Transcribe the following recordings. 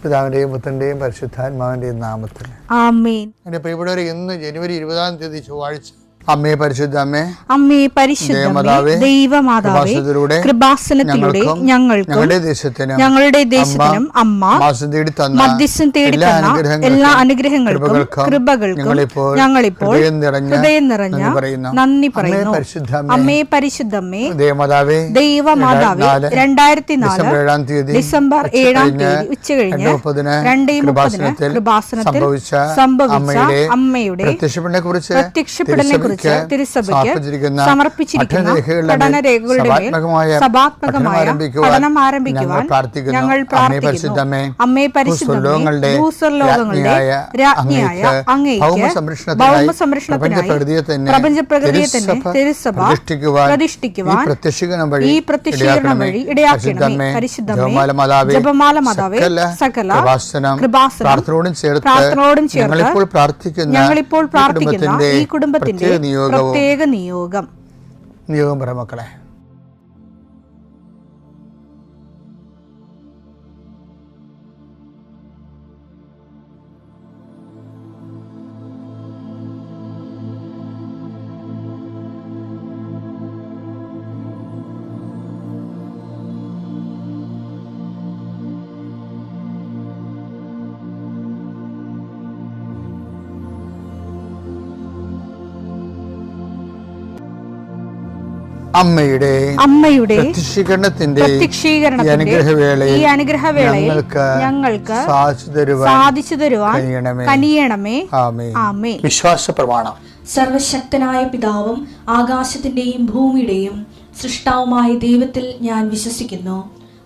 പിതാവിൻ്റെയും പുത്രൻ്റെയും പരിശുദ്ധാത്മാവിൻ്റെയും നാമത്തിൽ ആമേൻ. എൻ്റെ പ്രിയപ്പെട്ടവരെ, ഇന്ന് ജനുവരി 20 ചൊവ്വാഴ്ച. അമ്മേ പരിശുദ്ധ അമ്മേ, അമ്മേ പരിശുദ്ധമേ, ദൈവമാതാവേ, കൃപാസനത്തിലൂടെ ഞങ്ങളുടെ ദേശത്തിനും അമ്മ മധ്യസ്ഥം തേടി തന്ന എല്ലാ അനുഗ്രഹങ്ങൾക്കും കൃപകൾക്കും ഞങ്ങളിപ്പോൾ ഹൃദയം നിറഞ്ഞ നന്ദി പറയുന്നു. അമ്മേ പരിശുദ്ധമേ, ദൈവമാതാവേ, 2004 ഡിസംബർ 7 ഉച്ചകഴിഞ്ഞ് 2:30 കൃപാസനത്തിൽ സംഭവിച്ച അമ്മയുടെ പ്രത്യക്ഷപ്പെടലിനെ തിരുസഭയ്ക്ക് സമർപ്പിച്ചിരിക്കുന്ന പഠനരേഖകളുടെ മേൽ സഭാത്മകമായ പഠനം ആരംഭിക്കുവാൻ ഞങ്ങൾ പ്രാർത്ഥിക്കുന്നു. അമ്മേ പരിശുദ്ധമേ, ഭൂസ്വർലോകങ്ങളുടെ രാജ്ഞിയായ അങ്ങേയ്ക്ക് ഭൗമസംരക്ഷണത്തിനായി പ്രപഞ്ചപ്രകൃതിയെ തന്നെ തിരുസഭ പ്രതിഷ്ഠിക്കുവാൻ ഈ പ്രത്യക്ഷീകരണം വഴി ഇടയാക്കണമേ. പരിശുദ്ധമേ, ജപമാല മാതാവേ, സകല കൃപാസനം പ്രാർത്ഥനയോടും ചേർത്ത് ഞങ്ങളിപ്പോൾ പ്രാർത്ഥിക്കുന്ന ഈ കുടുംബത്തിന്റെ പ്രത്യേക നിയോഗം പറ മക്കളെ. അമ്മയുടെ പ്രത്യക്ഷീകരണത്തിന്റെ ഈ അനുഗ്രഹവേളയിൽ ഞങ്ങൾക്ക് സാധിച്ചു തരുവാൻ കനിയണമേ. ആമേൻ. വിശ്വാസ പ്രമാണം. സർവശക്തനായ പിതാവും ആകാശത്തിന്റെയും ഭൂമിയുടെയും സൃഷ്ടാവുമായ ദൈവത്തിൽ ഞാൻ വിശ്വസിക്കുന്നു.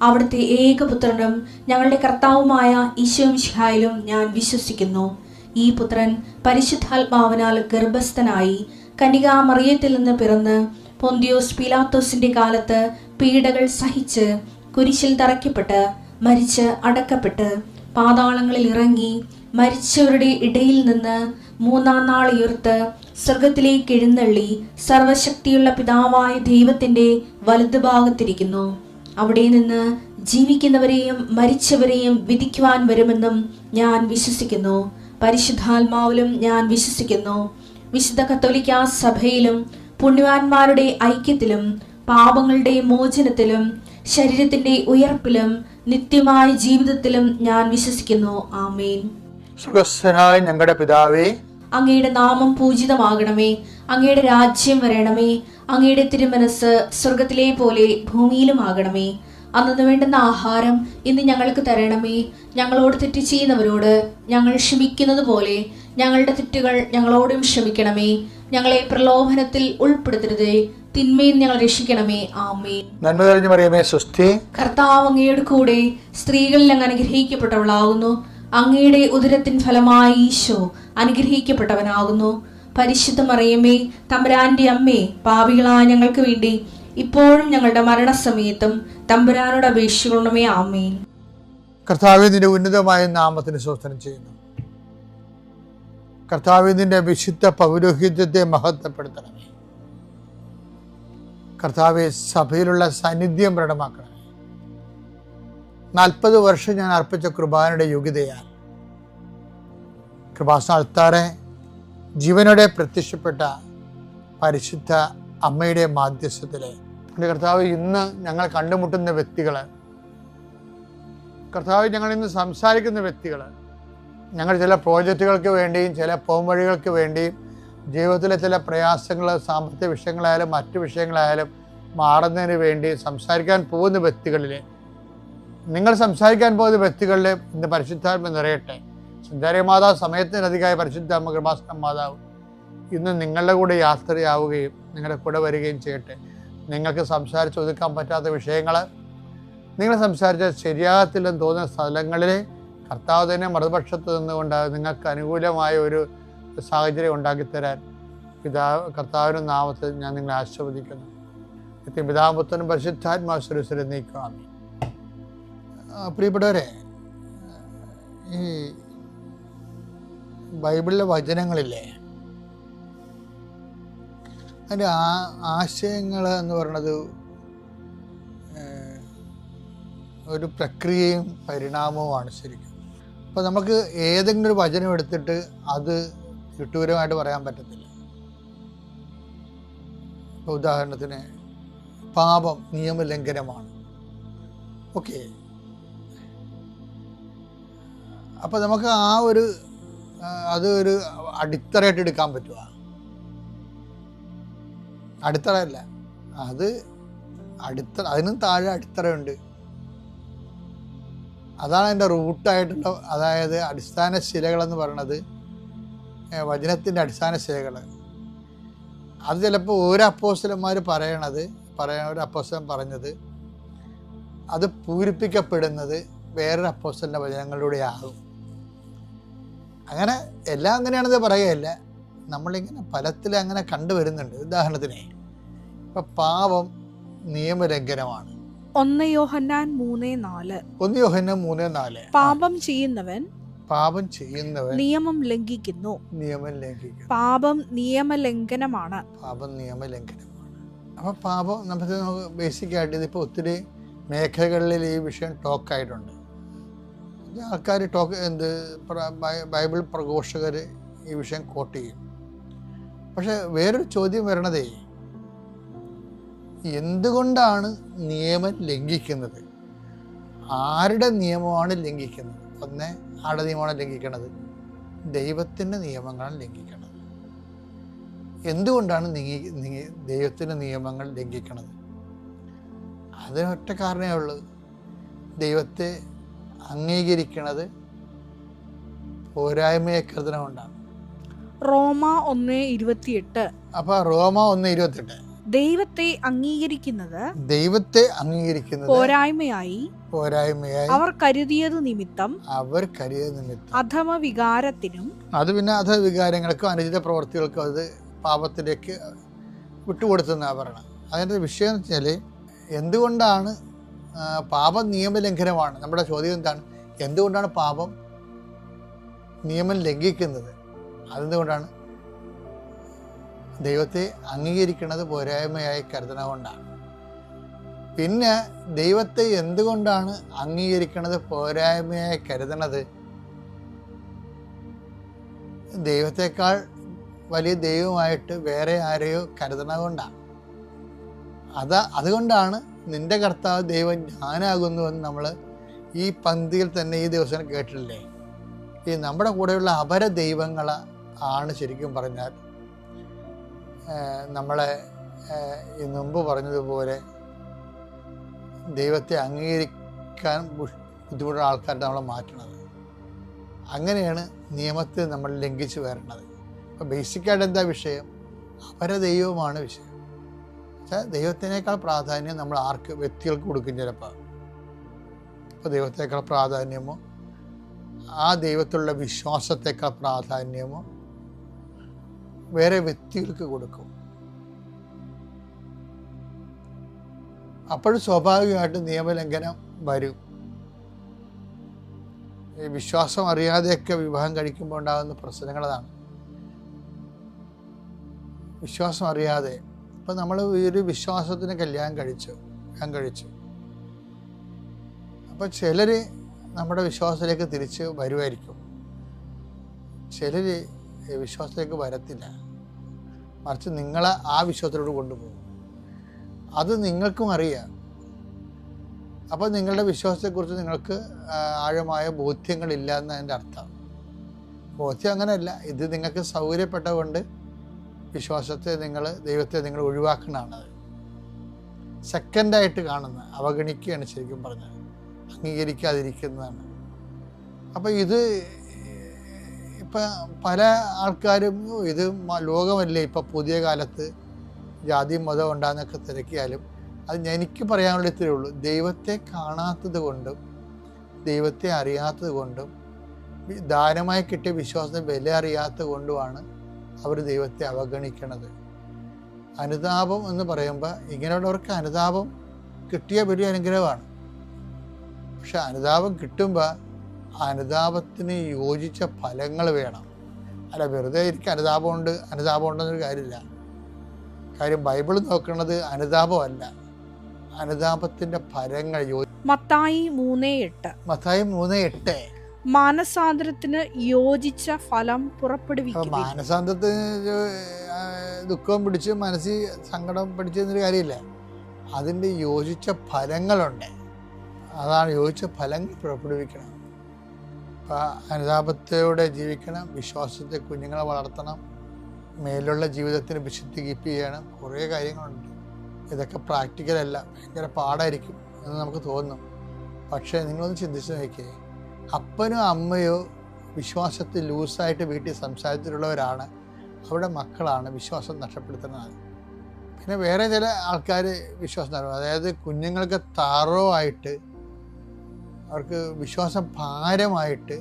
അവിടുത്തെ ഏകപുത്രനും ഞങ്ങളുടെ കർത്താവുമായ ഈശോമിശിഹായിലും ഞാൻ വിശ്വസിക്കുന്നു. ഈ പുത്രൻ പരിശുദ്ധാത്മാവിനാൽ ഗർഭസ്ഥനായി കന്യകാമറിയത്തിൽ നിന്ന് പിറന്ന് പൊന്തിയോസ് പീലാത്തോസിന്റെ കാലത്ത് പീഡകൾ സഹിച്ച് കുരിശിൽ തറയ്ക്കപ്പെട്ട് മരിച്ച് അടക്കപ്പെട്ട് പാതാളങ്ങളിൽ ഇറങ്ങി മരിച്ചവരുടെ ഇടയിൽ നിന്ന് 3-ാം നാൾ ഉയർത്ത് സ്വർഗത്തിലേക്ക് എഴുന്നള്ളി സർവശക്തിയുള്ള പിതാവായ ദൈവത്തിന്റെ വലതുഭാഗത്തിരിക്കുന്നു. അവിടെ നിന്ന് ജീവിക്കുന്നവരെയും മരിച്ചവരെയും വിധിക്കുവാൻ വരുമെന്നും ഞാൻ വിശ്വസിക്കുന്നു. പരിശുദ്ധാത്മാവിലും ഞാൻ വിശ്വസിക്കുന്നു. വിശുദ്ധ കത്തോലിക്കാ സഭയിലും പുണ്യവാന്മാരുടെ ഐക്യത്തിലും പാപങ്ങളുടെ മോചനത്തിലും ശരീരത്തിന്റെ ഉയർപ്പിലും നിത്യമായ ജീവിതത്തിലും ഞാൻ വിശ്വസിക്കുന്നു. ആമേൻ. സ്വർഗ്ഗസ്ഥനായ ഞങ്ങളുടെ പിതാവേ, അങ്ങയുടെ നാമം പൂജിതമാകണമേ. അങ്ങയുടെ രാജ്യം വരണമേ. അങ്ങയുടെ തിരുമനസ് സ്വർഗത്തിലെ പോലെ ഭൂമിയിലും ആകണമേ. അന്നു വേണ്ടുന്ന ആഹാരം ഇന്ന് ഞങ്ങൾക്ക് തരണമേ. ഞങ്ങളോട് തെറ്റ് ചെയ്യുന്നവരോട് ഞങ്ങൾ ക്ഷമിക്കുന്നത് പോലെ ഞങ്ങളുടെ തെറ്റുകൾ ഞങ്ങളോടും ക്ഷമിക്കണമേ. ഞങ്ങളെ പ്രലോഭനത്തിൽ ഉൾപ്പെടുത്തരുതേ, തിന്മയിൽ ഞങ്ങൾ രക്ഷിക്കണമേ. ആമേൻ. നന്മ നിറഞ്ഞ മറിയമേ, സ്വസ്തി. കർത്താവ് അങ്ങയുടെ കൂടെ സ്ത്രീകളിൽ അങ്ങ് അനുഗ്രഹിക്കപ്പെട്ടവളാകുന്നു. അങ്ങയുടെ ഉദരത്തിൻ ഫലമായി ഈശോ അനുഗ്രഹിക്കപ്പെട്ടവനാകുന്നു. പരിശുദ്ധ മറിയമേ, തമ്പുരാന്റെ അമ്മേ, പാപികളായ ഞങ്ങൾക്ക് വേണ്ടി ഇപ്പോഴും ഞങ്ങളുടെ മരണസമയത്തും തമ്പുരാനോട് അപേക്ഷിക്കണമേ. ആമേൻ. കർത്താവേ, നിന്റെ ഉന്നതമായ നാമത്തിന് സ്തോത്രം ചെയ്യുന്നു. കർത്താവേ, നിന്റെ വിശുദ്ധ പൗരോഹിത്യത്തെ മഹത്വപ്പെടുത്തണമേ. കർത്താവേ, സഭയിലുള്ള സാന്നിധ്യം പ്രകടമാക്കണമേ. 40 വർഷം ഞാൻ അർപ്പിച്ച കുർബാനയുടെ യോഗ്യതയാൽ കൃപാസന അൾത്താറെ ജീവനോടെ പ്രത്യക്ഷപ്പെട്ട പരിശുദ്ധ അമ്മയുടെ മാധ്യസ്ഥത്തിലെ കർത്താവ്, ഇന്ന് ഞങ്ങൾ കണ്ടുമുട്ടുന്ന വ്യക്തികൾ, കർത്താവ്, ഞങ്ങൾ ഇന്ന് സംസാരിക്കുന്ന വ്യക്തികൾ, ഞങ്ങൾ ചില പ്രോജക്റ്റുകൾക്ക് വേണ്ടിയും ചില പോംവഴികൾക്ക് വേണ്ടിയും ജീവിതത്തിലെ ചില പ്രയാസങ്ങൾ, സാമ്പത്തിക വിഷയങ്ങളായാലും മറ്റു വിഷയങ്ങളായാലും മാറുന്നതിന് വേണ്ടി സംസാരിക്കാൻ പോകുന്ന വ്യക്തികളിൽ, നിങ്ങൾ സംസാരിക്കാൻ പോകുന്ന വ്യക്തികളിൽ ഇന്ന് പരിശുദ്ധാത്മ നിറയട്ടെ. സഞ്ചാരി മാതാവ്, സമയത്തിനധികമായ പരിശുദ്ധ അമ്മ കൃപാസന മാതാവ് ഇന്ന് നിങ്ങളുടെ കൂടെ യാത്രയാവുകയും നിങ്ങളുടെ കൂടെ വരികയും ചെയ്യട്ടെ. നിങ്ങൾക്ക് സംസാരിച്ച് ഒതുക്കാൻ പറ്റാത്ത വിഷയങ്ങൾ, നിങ്ങൾ സംസാരിച്ചാൽ ശരിയാകത്തില്ലെന്ന് തോന്നുന്ന സ്ഥലങ്ങളിൽ കർത്താവ് തന്നെ മറുപക്ഷത്ത് നിന്നുകൊണ്ട് നിങ്ങൾക്ക് അനുകൂലമായ ഒരു സാഹചര്യം ഉണ്ടാക്കിത്തരാൻ കർത്താവിൻ്റെ നാമത്തിൽ ഞാൻ നിങ്ങളെ ആശീർവദിക്കുന്നു. പിതാപുത്രനും പരിശുദ്ധാത്മാ സുരസുരം നീക്കുക. പ്രിയപ്പെട്ടവരെ, ഈ ബൈബിളിലെ വചനങ്ങളില്ലേ, അതിൻ്റെ ആശയങ്ങൾ എന്ന് പറയുന്നത് ഒരു പ്രക്രിയയും പരിണാമവുമാണ് ശരിക്കും. അപ്പോൾ നമുക്ക് ഏതെങ്കിലും ഒരു വചനം എടുത്തിട്ട് അത് ചുട്ടൂരമായിട്ട് പറയാൻ പറ്റത്തില്ല. ഉദാഹരണത്തിന് പാപം നിയമലംഘനമാണ്. ഓക്കെ, അപ്പോൾ നമുക്ക് അത് ഒരു അടിത്തറയായിട്ട് എടുക്കാൻ പറ്റുക? അടിത്തറയല്ല, അത് അതിനും താഴെ അടിത്തറയുണ്ട്. അതാണ് അതിൻ്റെ റൂട്ടായിട്ടുള്ള, അതായത് അടിസ്ഥാന ശിലകളെന്ന് പറയുന്നത്, വചനത്തിൻ്റെ അടിസ്ഥാന ശിലകൾ. അത് ചിലപ്പോൾ ഓരോ അപ്പോസ്തലന്മാർ ഒരു അപ്പോസ്തലൻ പറഞ്ഞത് അത് പൂരിപ്പിക്കപ്പെടുന്നത് വേറൊരു അപ്പോസ്തലൻ്റെ വചനങ്ങളിലൂടെ ആകും. അങ്ങനെ എല്ലാം അങ്ങനെയാണെന്ന് പറയുകയല്ല, നമ്മളിങ്ങനെ ഫലത്തിൽ അങ്ങനെ കണ്ടുവരുന്നുണ്ട്. ഉദാഹരണത്തിന് ഇപ്പം പാപം നിയമലംഘനമാണ്. 1 യോഹന്നാൻ 3:4 പാപം ചെയ്യുന്നവൻ നിയമം ലംഘിക്കുന്നു. പാപം നിയമലംഘനമാണ്. അപ്പം പാപം നമുക്ക് ബേസിക്കായിട്ട് ഇതിപ്പോൾ ഒത്തിരി മേഖലകളിൽ ഈ വിഷയം ടോക്കായിട്ടുണ്ട്. ആൾക്കാർ ബൈബിൾ പ്രഘോഷകർ ഈ വിഷയം കോട്ട് ചെയ്യും. പക്ഷെ വേറൊരു ചോദ്യം വരണതേ, എന്തുകൊണ്ടാണ് നിയമം ലംഘിക്കുന്നത്? ആരുടെ നിയമമാണ് ലംഘിക്കുന്നത്? ഒന്ന്, ആരുടെ നിയമമാണ് ലംഘിക്കുന്നത്? ദൈവത്തിൻ്റെ നിയമങ്ങളാണ് ലംഘിക്കുന്നത്. എന്തുകൊണ്ടാണ് ദൈവത്തിൻ്റെ നിയമങ്ങൾ ലംഘിക്കുന്നത്? അതിനൊറ്റ കാരണമേ ഉള്ളൂ, ദൈവത്തെ അംഗീകരിക്കുന്നത് പോരായ്മയെ കരുതണം കൊണ്ടാണ്. റോമ 1:28. അപ്പൊ റോമ 1:28 ദൈവത്തെ അംഗീകരിക്കുന്നത് പോരായ്മയായി അവർ കരുതിയത് നിമിത്തം അധമ വികാരത്തിനും, അത് പിന്നെ അധവികാരങ്ങൾക്കും അനുചിത പ്രവർത്തികൾക്കും അത് പാപത്തിലേക്ക് വിട്ടുകൊടുത്തെന്നാ പറയണം. അതിൻ്റെ വിഷയം എന്ന് വെച്ചാൽ, എന്തുകൊണ്ടാണ് പാപം നിയമലംഘനമാണ്? നമ്മുടെ ചോദ്യം എന്താണ്? എന്തുകൊണ്ടാണ് പാപം നിയമം ലംഘിക്കുന്നത്? അതെന്തുകൊണ്ടാണ്? ദൈവത്തെ അംഗീകരിക്കുന്നത് പോരായ്മയായി കരുതണം കൊണ്ടാണ്. പിന്നെ ദൈവത്തെ എന്തുകൊണ്ടാണ് അംഗീകരിക്കുന്നത് പോരായ്മയായി കരുതണത്? ദൈവത്തെക്കാൾ വലിയ ദൈവമായിട്ട് വേറെ ആരെയോ കരുതണത് കൊണ്ടാണ്. അതുകൊണ്ടാണ് നിന്റെ കർത്താവ് ദൈവം ഞാനാകുന്നുവെന്ന് നമ്മൾ ഈ പന്തിയിൽ തന്നെ ഈ ദിവസം കേട്ടിട്ടില്ലേ? ഈ നമ്മുടെ കൂടെയുള്ള അപര ദൈവങ്ങളാണ് ശരിക്കും പറഞ്ഞാൽ നമ്മളെ ഈ മുമ്പ് പറഞ്ഞതുപോലെ ദൈവത്തെ അംഗീകരിക്കാൻ ബുദ്ധിമുട്ടുള്ള ആൾക്കാരുടെ നമ്മളെ മാറ്റണത്. അങ്ങനെയാണ് നിയമത്തെ നമ്മൾ ലംഘിച്ച് വരണത്. അപ്പോൾ ബേസിക്കായിട്ട് എന്താ വിഷയം? അപര ദൈവമാണ് വിഷയം. പക്ഷേ ദൈവത്തിനേക്കാൾ പ്രാധാന്യം നമ്മൾ വ്യക്തികൾക്ക് കൊടുക്കും ചിലപ്പോൾ. അപ്പോൾ ദൈവത്തേക്കാൾ പ്രാധാന്യമോ ആ ദൈവത്തിലുള്ള വിശ്വാസത്തേക്കാൾ പ്രാധാന്യമോ വേറെ വ്യക്തികൾക്ക് കൊടുക്കും. അപ്പോഴും സ്വാഭാവികമായിട്ട് നിയമലംഘനം വരും. ഈ വിശ്വാസം അറിയാതെയൊക്കെ വിവാഹം കഴിക്കുമ്പോൾ ഉണ്ടാകുന്ന പ്രശ്നങ്ങളതാണ്. വിശ്വാസം അറിയാതെ ഇപ്പം നമ്മൾ ഒരു വിശ്വാസത്തിന് കല്യാണം കഴിച്ചു. അപ്പം ചിലർ നമ്മുടെ വിശ്വാസത്തിലേക്ക് തിരിച്ച് വരുമായിരിക്കും, ചിലർ വിശ്വാസത്തിലേക്ക് വരത്തില്ല. മറിച്ച് നിങ്ങളെ ആ വിശ്വാസത്തിലോട്ട് കൊണ്ടുപോകും. അത് നിങ്ങൾക്കും അറിയാം. അപ്പോൾ നിങ്ങളുടെ വിശ്വാസത്തെക്കുറിച്ച് നിങ്ങൾക്ക് ആഴമായ ബോധ്യങ്ങളില്ല എന്നതിൻ്റെ അർത്ഥം. ബോധ്യം അങ്ങനെയല്ല, ഇത് നിങ്ങൾക്ക് സൗകര്യപ്പെട്ടതുകൊണ്ട് വിശ്വാസത്തെ ദൈവത്തെ നിങ്ങൾ ഒഴിവാക്കണതാണ്. സെക്കൻഡായിട്ട് കാണുന്ന, അവഗണിക്കുകയാണ് ശരിക്കും പറഞ്ഞത്, അംഗീകരിക്കാതിരിക്കുന്നതാണ്. അപ്പം ഇത് ഇപ്പം പല ആൾക്കാരും ഇത് ലോകമല്ലേ ഇപ്പം പുതിയ കാലത്ത് ജാതി മതം ഉണ്ടാകുന്നൊക്കെ തിരക്കിയാലും അത് എനിക്ക് പറയാനുള്ള ഇത്രയേ ഉള്ളൂ. ദൈവത്തെ കാണാത്തത് കൊണ്ടും ദൈവത്തെ അറിയാത്തത് കൊണ്ടും ദാനമായി കിട്ടിയ വിശ്വാസത്തിന് വില അറിയാത്തത് കൊണ്ടുമാണ് അവർ ദൈവത്തെ അവഗണിക്കണത്. അനുതാപം എന്ന് പറയുമ്പോൾ ഇങ്ങനെയുള്ളവർക്ക് അനുതാപം കിട്ടിയ വലിയ അനുഗ്രഹമാണ്. പക്ഷെ അനുതാപം കിട്ടുമ്പോൾ അനുതാപത്തിന് യോജിച്ച ഫലങ്ങൾ വേണം. അല്ല വെറുതെ എനിക്ക് അനുതാപം ഉണ്ടെന്നൊരു കാര്യമില്ല. കാര്യം ബൈബിൾ നോക്കുന്നത് അനുതാപമല്ല, അനുതാപത്തിൻ്റെ ഫലങ്ങൾ. മത്തായി 3:8 മാനസാന്തരത്തിന് യോജിച്ച ഫലം പുറപ്പെടുവിക്കും. മാനസാന്തരത്തിന് ദുഃഖം പിടിച്ച് മനസ്സിൽ സങ്കടം പിടിച്ചെന്നൊരു കാര്യമില്ല. അതിൻ്റെ യോജിച്ച ഫലങ്ങളുണ്ട്. അതാണ് യോജിച്ച ഫലങ്ങൾ പുറപ്പെടുവിക്കണം. അനുതാപത്തോടെ ജീവിക്കണം, വിശ്വാസത്തെ കുഞ്ഞുങ്ങളെ വളർത്തണം, മേലുള്ള ജീവിതത്തിന് വിശുദ്ധി കീപ്പ് ചെയ്യണം. കുറേ കാര്യങ്ങളുണ്ട്. ഇതൊക്കെ പ്രാക്ടിക്കലല്ല, ഭയങ്കര പാടായിരിക്കും എന്ന് നമുക്ക് തോന്നും. പക്ഷേ നിങ്ങളൊന്ന് ചിന്തിച്ച് നോക്കിയേ, അപ്പനോ അമ്മയോ വിശ്വാസത്തിൽ ലൂസായിട്ട് വീട്ടിൽ സംസാരത്തിലുള്ളവരാണ് അവരുടെ മക്കളാണ് വിശ്വാസം നഷ്ടപ്പെടുത്തുന്നത്. പിന്നെ വേറെ ചില ആൾക്കാർ വിശ്വാസം, അതായത് കുഞ്ഞുങ്ങൾക്ക് താറോവായിട്ട് അവർക്ക് വിശ്വാസം ഭാരമായിട്ട്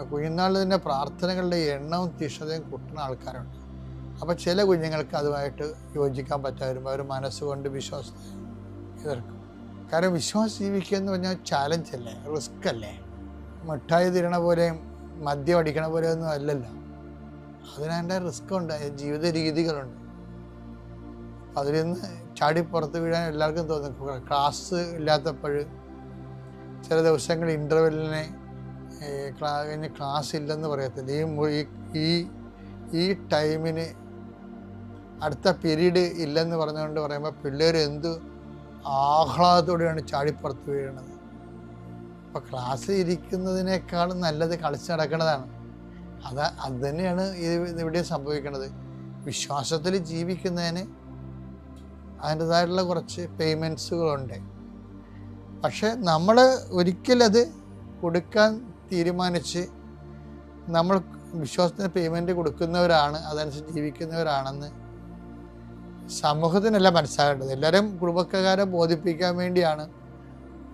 കുഞ്ഞുനാളിൽ തന്നെ പ്രാർത്ഥനകളുടെ എണ്ണവും തീഷ്ണതയും കൂട്ടുന്ന ആൾക്കാരുണ്ട്. അപ്പോൾ ചില കുഞ്ഞുങ്ങൾക്ക് അതുമായിട്ട് യോജിക്കാൻ പറ്റാതിരുമ്പോൾ അവർ മനസ്സുകൊണ്ട് വിശ്വാസത്തെ എതിർക്കും. കാരണം വിശ്വാസം ജീവിക്കുക എന്ന് പറഞ്ഞാൽ ചാലഞ്ച് അല്ലേ, റിസ്ക് അല്ലേ. മിഠായി തിരണ പോലെയും മദ്യം അടിക്കണ പോലെയൊന്നും അല്ലല്ലോ. അതിനതിൻ്റെ റിസ്ക് ഉണ്ട്, ജീവിത രീതികളുണ്ട്. അതിൽ നിന്ന് ചാടി പുറത്ത് വീഴാൻ എല്ലാവർക്കും തോന്നും. ക്ലാസ് ഇല്ലാത്തപ്പോൾ ചില ദിവസങ്ങൾ ഇൻ്റർവെല്ലിനെ കഴിഞ്ഞ് ക്ലാസ് ഇല്ലെന്ന് പറയത്തില്ല. ഈ ടൈമിന് അടുത്ത പീരീഡ് ഇല്ലെന്ന് പറഞ്ഞുകൊണ്ട് പറയുമ്പോൾ പിള്ളേർ എന്ത് ആഹ്ലാദത്തോടെയാണ് ചാടിപ്പുറത്ത് വീഴുന്നത്. അപ്പോൾ ക്ലാസ് ഇരിക്കുന്നതിനേക്കാളും നല്ലത് കളിച്ച് നടക്കുന്നതാണ്. അത് തന്നെയാണ് ഇവിടെ സംഭവിക്കുന്നത്. വിശ്വാസത്തിൽ ജീവിക്കുന്നതിന് അതിൻ്റെതായിട്ടുള്ള കുറച്ച് പേയ്മെൻറ്റ്സുകളുണ്ട്. പക്ഷെ നമ്മൾ ഒരിക്കലത് കൊടുക്കാൻ തീരുമാനിച്ച് നമ്മൾ വിശ്വാസത്തിന് പേയ്മെൻറ്റ് കൊടുക്കുന്നവരാണ്, അതനുസരിച്ച് ജീവിക്കുന്നവരാണെന്ന് സമൂഹത്തിനല്ല മനസ്സിലാകേണ്ടത്. എല്ലാവരും കുടുംബക്കാരെ ബോധിപ്പിക്കാൻ വേണ്ടിയാണ്.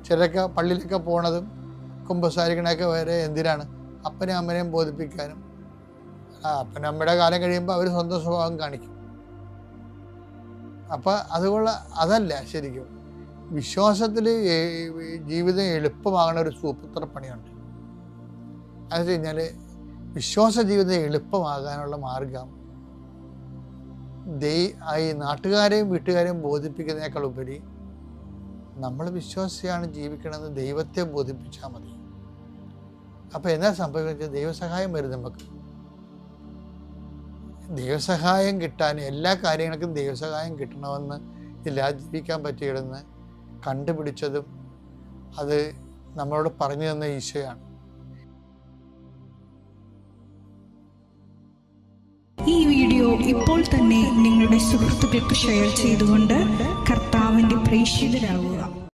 ചിലരൊക്കെ പള്ളിയിലൊക്കെ പോണതും കുമ്പസാരിക്കണൊക്കെ വരെ എന്തിനാണ്? അപ്പനെയും അമ്മനെയും ബോധിപ്പിക്കാനും. അപ്പനും അമ്മയുടെ കാലം കഴിയുമ്പോൾ അവർ സ്വന്തം സ്വഭാവം കാണിക്കും. അപ്പം അതുകൊണ്ട് അതല്ല ശരിക്കും വിശ്വാസത്തിൽ ജീവിതം എളുപ്പമാകുന്ന ഒരു സൂപ്പർ പണിയുണ്ട്. അത് വെച്ച് കഴിഞ്ഞാൽ വിശ്വാസ ജീവിതം എളുപ്പമാകാനുള്ള മാർഗം ഈ നാട്ടുകാരെയും വീട്ടുകാരെയും ബോധിപ്പിക്കുന്നതിനേക്കാൾ ഉപരി നമ്മൾ വിശ്വാസിയാണ് ജീവിക്കണമെന്ന് ദൈവത്തെ ബോധിപ്പിച്ചാൽ മതി. അപ്പോൾ എന്താ സംഭവിക്കുന്നത്? ദൈവസഹായം വരും. നമുക്ക് ദൈവസഹായം കിട്ടാൻ എല്ലാ കാര്യങ്ങൾക്കും ദൈവസഹായം കിട്ടണമെന്ന് ഇല്ല, ജീവിക്കാൻ പറ്റിയിടുന്ന് കണ്ടുപിടിച്ചതും അത് നമ്മളോട് പറഞ്ഞു തന്ന ഈശോയാണ്. ഈ വീഡിയോ ഇപ്പോൾ തന്നെ നിങ്ങളുടെ സുഹൃത്തുക്കൾക്ക് ഷെയർ ചെയ്തുകൊണ്ട് കർത്താവിൻ്റെ പ്രേക്ഷിതരാകുക.